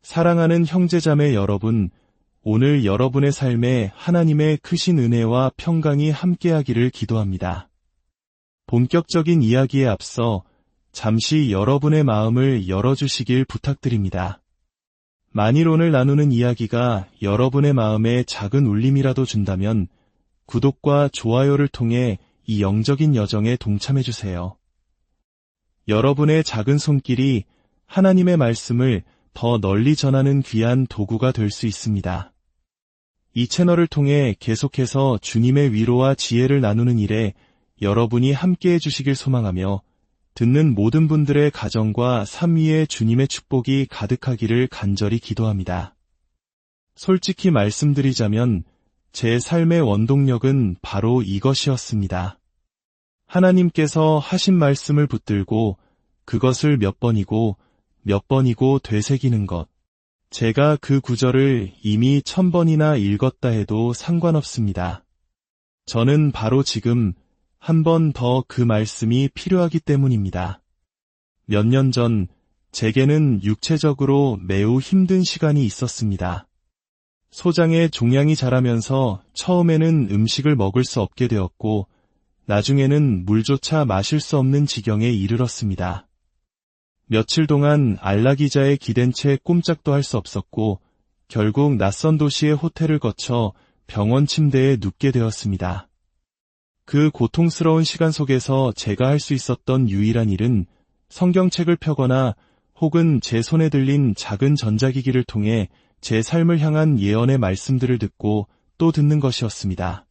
사랑하는 형제자매 여러분, 오늘 여러분의 삶에 하나님의 크신 은혜와 평강이 함께하기를 기도합니다. 본격적인 이야기에 앞서 잠시 여러분의 마음을 열어주시길 부탁드립니다. 만일 오늘 나누는 이야기가 여러분의 마음에 작은 울림이라도 준다면 구독과 좋아요를 통해 이 영적인 여정에 동참해주세요. 여러분의 작은 손길이 하나님의 말씀을 더 널리 전하는 귀한 도구가 될 수 있습니다. 이 채널을 통해 계속해서 주님의 위로와 지혜를 나누는 일에 여러분이 함께해 주시길 소망하며 듣는 모든 분들의 가정과 삶 위에 주님의 축복이 가득하기를 간절히 기도합니다. 솔직히 말씀드리자면 제 삶의 원동력은 바로 이것이었습니다. 하나님께서 하신 말씀을 붙들고 그것을 몇 번이고 되새기는 것. 제가 그 구절을 이미 1000번이나 읽었다 해도 상관없습니다. 저는 바로 지금 한 번 더 그 말씀이 필요하기 때문입니다. 몇 년 전 제게는 육체적으로 매우 힘든 시간이 있었습니다. 소장의 종양이 자라면서 처음에는 음식을 먹을 수 없게 되었고 나중에는 물조차 마실 수 없는 지경에 이르렀습니다. 며칠 동안 안락의자에 기댄 채 꼼짝도 할 수 없었고 결국 낯선 도시의 호텔을 거쳐 병원 침대에 눕게 되었습니다. 그 고통스러운 시간 속에서 제가 할 수 있었던 유일한 일은 성경책을 펴거나 혹은 제 손에 들린 작은 전자기기를 통해 제 삶을 향한 예언의 말씀들을 듣고 또 듣는 것이었습니다.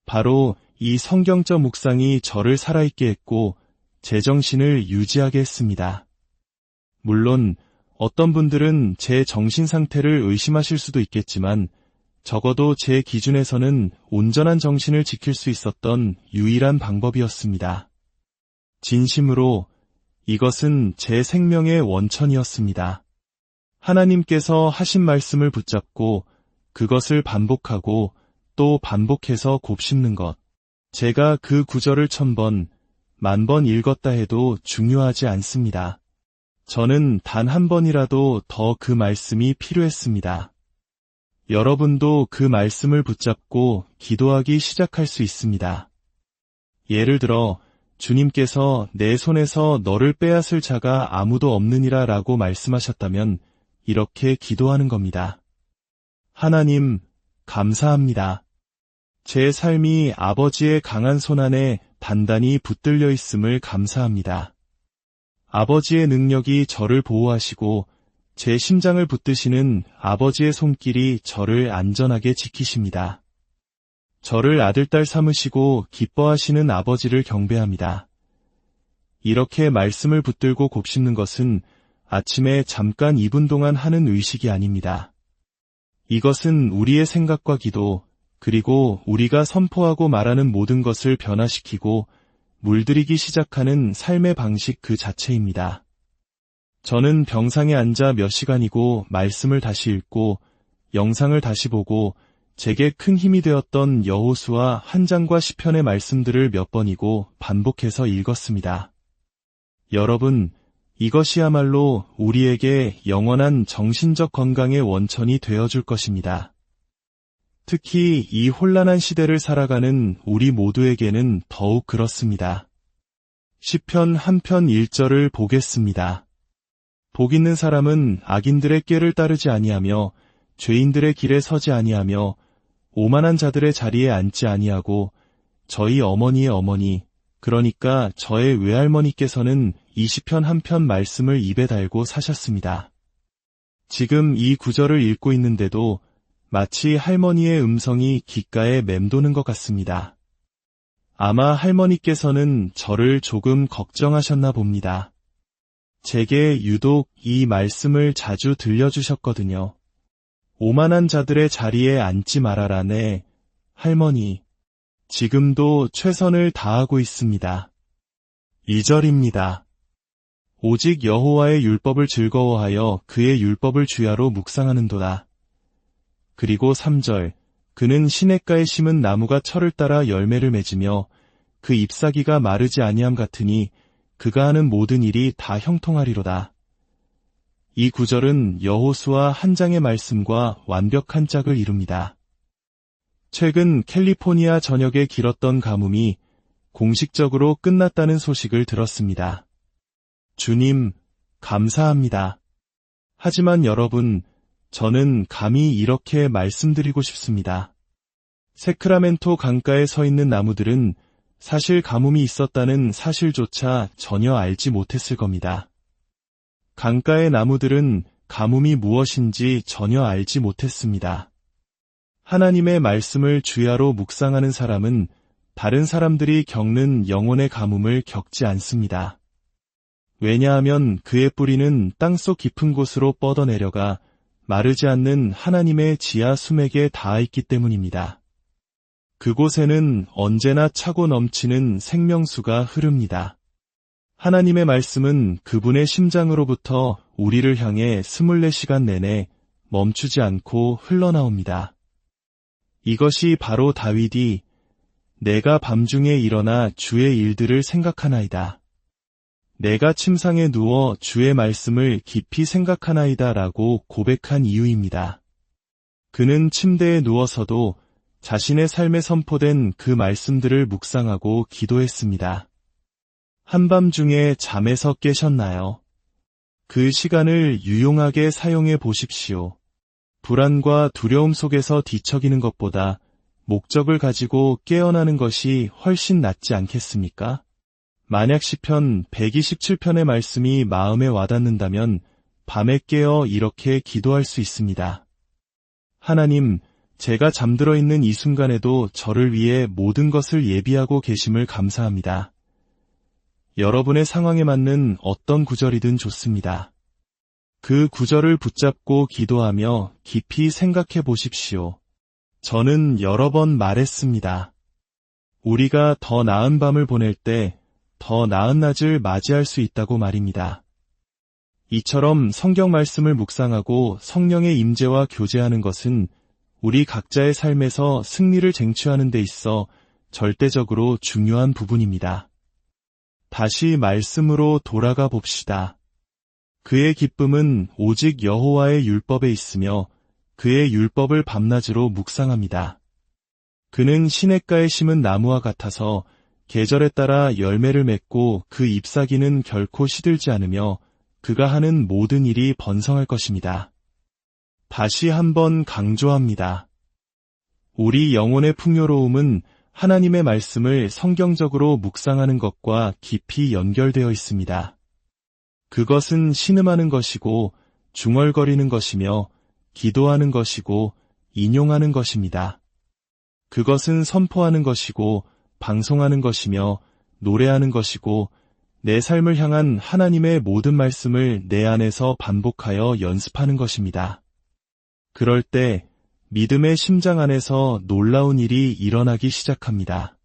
바로 이 성경적 묵상이 저를 살아있게 했고 제정신을 유지하게 했습니다. 물론 어떤 분들은 제 정신 상태를 의심하실 수도 있겠지만 적어도 제 기준에서는 온전한 정신을 지킬 수 있었던 유일한 방법이었습니다. 진심으로 이것은 제 생명의 원천이었습니다. 하나님께서 하신 말씀을 붙잡고 그것을 반복하고 또 반복해서 곱씹는 것. 제가 그 구절을 1000번, 10,000번 읽었다 해도 중요하지 않습니다. 저는 단 한 번이라도 더 그 말씀이 필요했습니다. 여러분도 그 말씀을 붙잡고 기도하기 시작할 수 있습니다. 예를 들어 주님께서 내 손에서 너를 빼앗을 자가 아무도 없느니라 라고 말씀하셨다면 이렇게 기도하는 겁니다. 하나님, 감사합니다. 제 삶이 아버지의 강한 손 안에 단단히 붙들려 있음을 감사합니다. 아버지의 능력이 저를 보호하시고 제 심장을 붙드시는 아버지의 손길이 저를 안전하게 지키십니다. 저를 아들딸 삼으시고 기뻐하시는 아버지를 경배합니다. 이렇게 말씀을 붙들고 곱씹는 것은 아침에 잠깐 2분 동안 하는 의식이 아닙니다. 이것은 우리의 생각과 기도, 그리고 우리가 선포하고 말하는 모든 것을 변화시키고 물들이기 시작하는 삶의 방식 그 자체입니다. 저는 병상에 앉아 몇 시간이고 말씀을 다시 읽고 영상을 다시 보고 제게 큰 힘이 되었던 여호수아 한 장과 시편의 말씀들을 몇 번이고 반복해서 읽었습니다. 여러분, 이것이야말로 우리에게 영원한 정신적 건강의 원천이 되어줄 것입니다. 특히 이 혼란한 시대를 살아가는 우리 모두에게는 더욱 그렇습니다. 시편 한 편 1절을 보겠습니다. 복 있는 사람은 악인들의 꾀를 따르지 아니하며 죄인들의 길에 서지 아니하며 오만한 자들의 자리에 앉지 아니하고 저희 어머니의 어머니, 그러니까 저의 외할머니께서는 이 시편 한 편 말씀을 입에 달고 사셨습니다. 지금 이 구절을 읽고 있는데도 마치 할머니의 음성이 귓가에 맴도는 것 같습니다. 아마 할머니께서는 저를 조금 걱정하셨나 봅니다. 제게 유독 이 말씀을 자주 들려주셨거든요. 오만한 자들의 자리에 앉지 말아라네. 할머니, 지금도 최선을 다하고 있습니다. 2절입니다. 오직 여호와의 율법을 즐거워하여 그의 율법을 주야로 묵상하는도다. 그리고 3절, 그는 시냇가에 심은 나무가 철을 따라 열매를 맺으며 그 잎사귀가 마르지 아니함 같으니 그가 하는 모든 일이 다 형통하리로다. 이 구절은 여호수아 한 장의 말씀과 완벽한 짝을 이룹니다. 최근 캘리포니아 전역에 길었던 가뭄이 공식적으로 끝났다는 소식을 들었습니다. 주님, 감사합니다. 하지만 여러분, 저는 감히 이렇게 말씀드리고 싶습니다. 세크라멘토 강가에 서 있는 나무들은 사실 가뭄이 있었다는 사실조차 전혀 알지 못했을 겁니다. 강가의 나무들은 가뭄이 무엇인지 전혀 알지 못했습니다. 하나님의 말씀을 주야로 묵상하는 사람은 다른 사람들이 겪는 영혼의 가뭄을 겪지 않습니다. 왜냐하면 그의 뿌리는 땅속 깊은 곳으로 뻗어내려가 마르지 않는 하나님의 지하 수맥에 닿아 있기 때문입니다. 그곳에는 언제나 차고 넘치는 생명수가 흐릅니다. 하나님의 말씀은 그분의 심장으로부터 우리를 향해 24시간 내내 멈추지 않고 흘러나옵니다. 이것이 바로 다윗이 내가 밤중에 일어나 주의 일들을 생각하나이다. 내가 침상에 누워 주의 말씀을 깊이 생각하나이다 라고 고백한 이유입니다. 그는 침대에 누워서도 자신의 삶에 선포된 그 말씀들을 묵상하고 기도했습니다. 한밤중에 잠에서 깨셨나요? 그 시간을 유용하게 사용해 보십시오. 불안과 두려움 속에서 뒤척이는 것보다 목적을 가지고 깨어나는 것이 훨씬 낫지 않겠습니까? 만약 시편 127편의 말씀이 마음에 와닿는다면 밤에 깨어 이렇게 기도할 수 있습니다. 하나님, 제가 잠들어 있는 이 순간에도 저를 위해 모든 것을 예비하고 계심을 감사합니다. 여러분의 상황에 맞는 어떤 구절이든 좋습니다. 그 구절을 붙잡고 기도하며 깊이 생각해 보십시오. 저는 여러 번 말했습니다. 우리가 더 나은 밤을 보낼 때 더 나은 낮을 맞이할 수 있다고 말입니다. 이처럼 성경 말씀을 묵상하고 성령의 임재와 교제하는 것은 우리 각자의 삶에서 승리를 쟁취하는 데 있어 절대적으로 중요한 부분입니다. 다시 말씀으로 돌아가 봅시다. 그의 기쁨은 오직 여호와의 율법에 있으며 그의 율법을 밤낮으로 묵상합니다. 그는 시냇가에 심은 나무와 같아서 계절에 따라 열매를 맺고 그 잎사귀는 결코 시들지 않으며 그가 하는 모든 일이 번성할 것입니다. 다시 한번 강조합니다. 우리 영혼의 풍요로움은 하나님의 말씀을 성경적으로 묵상하는 것과 깊이 연결되어 있습니다. 그것은 신음하는 것이고 중얼거리는 것이며 기도하는 것이고 인용하는 것입니다. 그것은 선포하는 것이고 방송하는 것이며 노래하는 것이고 내 삶을 향한 하나님의 모든 말씀을 내 안에서 반복하여 연습하는 것입니다. 그럴 때 믿음의 심장 안에서 놀라운 일이 일어나기 시작합니다.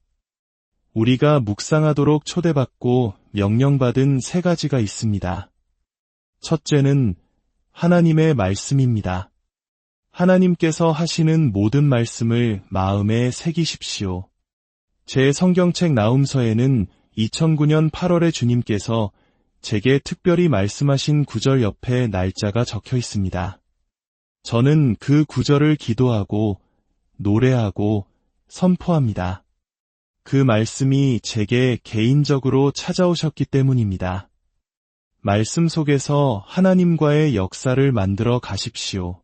우리가 묵상하도록 초대받고 명령받은 3가지가 있습니다. 첫째는 하나님의 말씀입니다. 하나님께서 하시는 모든 말씀을 마음에 새기십시오. 제 성경책 나훔서에는 2009년 8월에 주님께서 제게 특별히 말씀하신 구절 옆에 날짜가 적혀 있습니다. 저는 그 구절을 기도하고 노래하고 선포합니다. 그 말씀이 제게 개인적으로 찾아오셨기 때문입니다. 말씀 속에서 하나님과의 역사를 만들어 가십시오.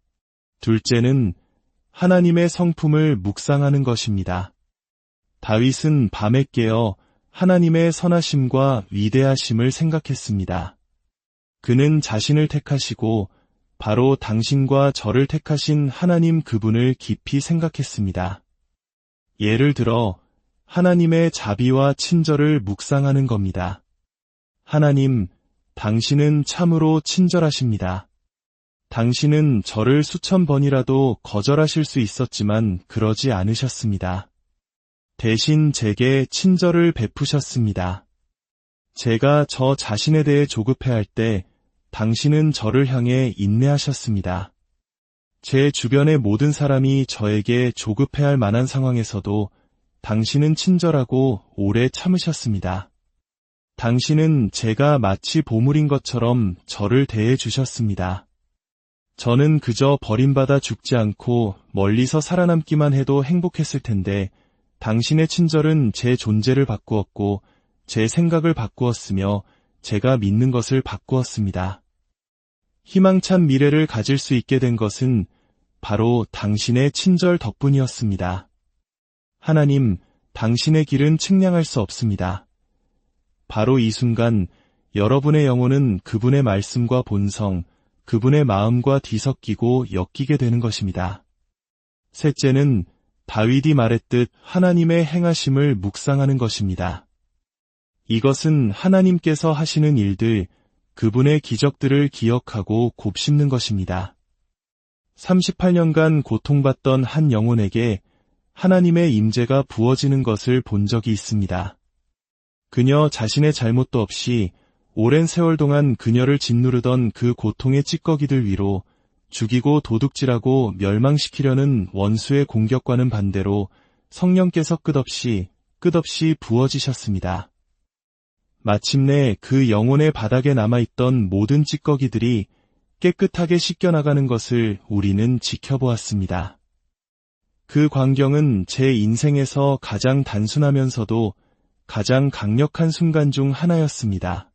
둘째는 하나님의 성품을 묵상하는 것입니다. 다윗은 밤에 깨어 하나님의 선하심과 위대하심을 생각했습니다. 그는 자신을 택하시고 바로 당신과 저를 택하신 하나님 그분을 깊이 생각했습니다. 예를 들어 하나님의 자비와 친절을 묵상하는 겁니다. 하나님, 당신은 참으로 친절하십니다. 당신은 저를 수천 번이라도 거절하실 수 있었지만 그러지 않으셨습니다. 대신 제게 친절을 베푸셨습니다. 제가 저 자신에 대해 조급해할 때 당신은 저를 향해 인내하셨습니다. 제 주변의 모든 사람이 저에게 조급해할 만한 상황에서도 당신은 친절하고 오래 참으셨습니다. 당신은 제가 마치 보물인 것처럼 저를 대해 주셨습니다. 저는 그저 버림받아 죽지 않고 멀리서 살아남기만 해도 행복했을 텐데 당신의 친절은 제 존재를 바꾸었고 제 생각을 바꾸었으며 제가 믿는 것을 바꾸었습니다. 희망찬 미래를 가질 수 있게 된 것은 바로 당신의 친절 덕분이었습니다. 하나님, 당신의 길은 측량할 수 없습니다. 바로 이 순간 여러분의 영혼은 그분의 말씀과 본성, 그분의 마음과 뒤섞이고 엮이게 되는 것입니다. 셋째는 다윗이 말했듯 하나님의 행하심을 묵상하는 것입니다. 이것은 하나님께서 하시는 일들, 그분의 기적들을 기억하고 곱씹는 것입니다. 38년간 고통받던 한 영혼에게 하나님의 임재가 부어지는 것을 본 적이 있습니다. 그녀 자신의 잘못도 없이 오랜 세월 동안 그녀를 짓누르던 그 고통의 찌꺼기들 위로 죽이고 도둑질하고 멸망시키려는 원수의 공격과는 반대로 성령께서 끝없이 부어지셨습니다. 마침내 그 영혼의 바닥에 남아있던 모든 찌꺼기들이 깨끗하게 씻겨나가는 것을 우리는 지켜보았습니다. 그 광경은 제 인생에서 가장 단순하면서도 가장 강력한 순간 중 하나였습니다.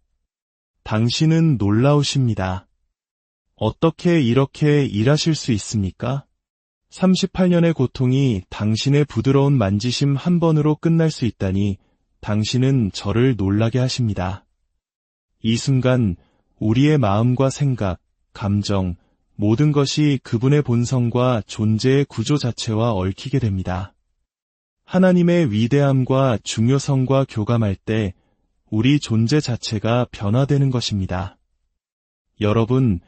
당신은 놀라우십니다. 어떻게 이렇게 일하실 수 있습니까? 38년의 고통이 당신의 부드러운 만지심 한 번으로 끝날 수 있다니 당신은 저를 놀라게 하십니다. 이 순간 우리의 마음과 생각, 감정, 모든 것이 그분의 본성과 존재의 구조 자체와 얽히게 됩니다. 하나님의 위대함과 중요성과 교감할 때 우리 존재 자체가 변화되는 것입니다. 여러분,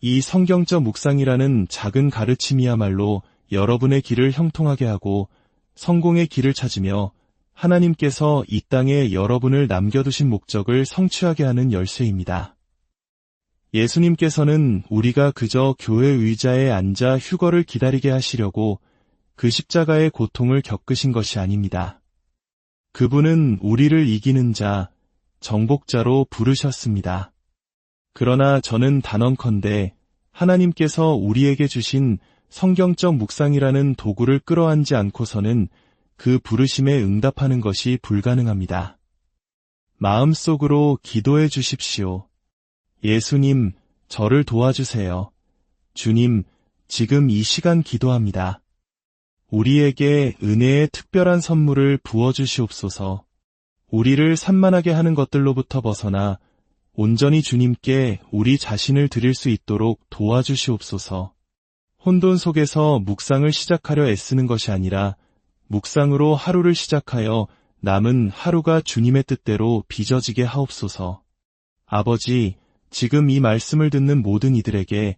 이 성경적 묵상이라는 작은 가르침이야말로 여러분의 길을 형통하게 하고 성공의 길을 찾으며 하나님께서 이 땅에 여러분을 남겨두신 목적을 성취하게 하는 열쇠입니다. 예수님께서는 우리가 그저 교회 의자에 앉아 휴거를 기다리게 하시려고 그 십자가의 고통을 겪으신 것이 아닙니다. 그분은 우리를 이기는 자, 정복자로 부르셨습니다. 그러나 저는 단언컨대 하나님께서 우리에게 주신 성경적 묵상이라는 도구를 끌어안지 않고서는 그 부르심에 응답하는 것이 불가능합니다. 마음속으로 기도해 주십시오. 예수님, 저를 도와주세요. 주님, 지금 이 시간 기도합니다. 우리에게 은혜의 특별한 선물을 부어주시옵소서. 우리를 산만하게 하는 것들로부터 벗어나 온전히 주님께 우리 자신을 드릴 수 있도록 도와주시옵소서. 혼돈 속에서 묵상을 시작하려 애쓰는 것이 아니라 묵상으로 하루를 시작하여 남은 하루가 주님의 뜻대로 빚어지게 하옵소서. 아버지, 지금 이 말씀을 듣는 모든 이들에게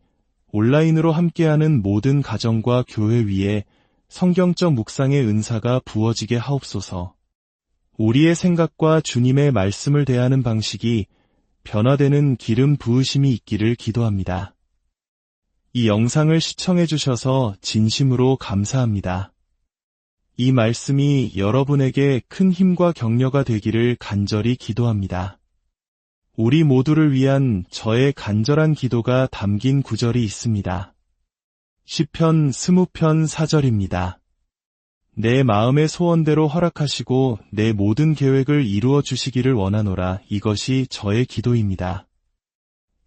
온라인으로 함께하는 모든 가정과 교회 위에 성경적 묵상의 은사가 부어지게 하옵소서. 우리의 생각과 주님의 말씀을 대하는 방식이 변화되는 기름 부으심이 있기를 기도합니다. 이 영상을 시청해 주셔서 진심으로 감사합니다. 이 말씀이 여러분에게 큰 힘과 격려가 되기를 간절히 기도합니다. 우리 모두를 위한 저의 간절한 기도가 담긴 구절이 있습니다. 시편 20편 4절입니다. 내 마음의 소원대로 허락하시고 내 모든 계획을 이루어 주시기를 원하노라. 이것이 저의 기도입니다.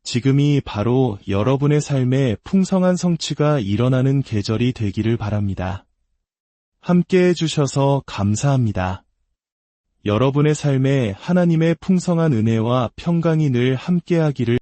지금이 바로 여러분의 삶에 풍성한 성취가 일어나는 계절이 되기를 바랍니다. 함께해 주셔서 감사합니다. 여러분의 삶에 하나님의 풍성한 은혜와 평강이 늘 함께하기를